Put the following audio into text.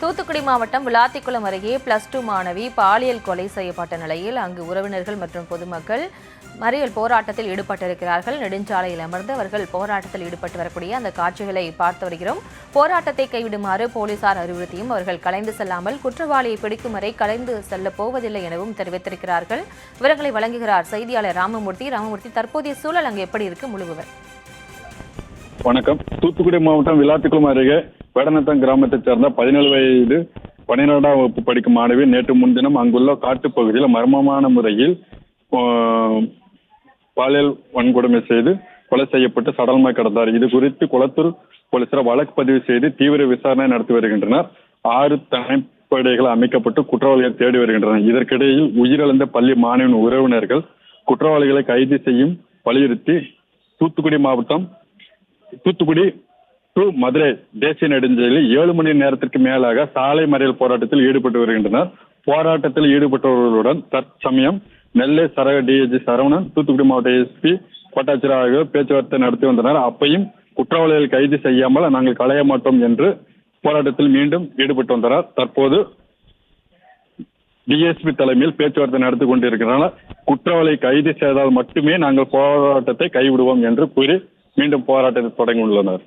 தூத்துக்குடி மாவட்டம் விளாத்திக்குளம் அருகே +2 மாணவி பாலியல் கொலை செய்யப்பட்ட நிலையில் அங்கு உறவினர்கள் மற்றும் பொதுமக்கள் மறியல் போராட்டத்தில் ஈடுபட்டிருக்கிறார்கள். நெடுஞ்சாலையில் அமர்ந்து அவர்கள் போராட்டத்தில் ஈடுபட்டு வரக்கூடிய அந்த காட்சிகளை பார்த்து வருகிறோம். போராட்டத்தை கைவிடுமாறு போலீசார் அறிவுறுத்தியும் அவர்கள் கலைந்து செல்லாமல் குற்றவாளியை பிடிக்கும் வரை கலைந்து செல்ல போவதில்லை எனவும் தெரிவித்திருக்கிறார்கள். விவரங்களை வழங்குகிறார் செய்தியாளர் ராமமூர்த்தி. தற்போதைய சூழல் அங்கு எப்படி இருக்கு? முழுவர். வணக்கம். தூத்துக்குடி மாவட்டம் விளாத்திக்குளம் அருகே வேடநத்தம் கிராமத்தைச் சேர்ந்த 17 வயது 12ஆம் வகுப்பு படிக்கும் மாணவி நேற்று முன்தினம் அங்குள்ள காட்டுப்பகுதியில் மர்மமான முறையில் பாலியல் வன்கொடுமை செய்து கொலை செய்யப்பட்டு சடலமாய் கிடந்தார். இது குறித்து குளத்தூர் போலீசார் வழக்கு பதிவு செய்து தீவிர விசாரணை நடத்தி வருகின்றனர். 6 தனிப்படைகள் அமைக்கப்பட்டு குற்றவாளிகளை தேடி வருகின்றனர். இதற்கிடையில் உயிரிழந்த பள்ளி மாணவியின் உறவினர்கள் குற்றவாளிகளை கைது செய்யும் வலியுறுத்தி தூத்துக்குடி டு மதுரை தேசிய நெடுஞ்சாலையில் 7 மணி நேரத்திற்கு மேலாக சாலை மறியல் போராட்டத்தில் ஈடுபட்டு வருகின்றனர். போராட்டத்தில் ஈடுபட்டவர்களுடன் தற்சமயம் நெல்லை சரக டிஐஜி சரவணன், தூத்துக்குடி மாவட்ட எஸ்பி கோட்டாட்சியர் ஆகியோர் பேச்சுவார்த்தை நடத்தி வந்தனர். அப்பையும் குற்றவாளிகள் கைது செய்யாமல் நாங்கள் களைய மாட்டோம் என்று போராட்டத்தில் மீண்டும் ஈடுபட்டு வந்தனர். தற்போது டிஎஸ்பி தலைமையில் பேச்சுவார்த்தை நடத்தி கொண்டிருக்கிறனர். குற்றவாளியை கைது செய்தால் மட்டுமே நாங்கள் போராட்டத்தை கைவிடுவோம் என்று கூறி மீண்டும் போராட்டத்தை தொடங்கியுள்ளனர்.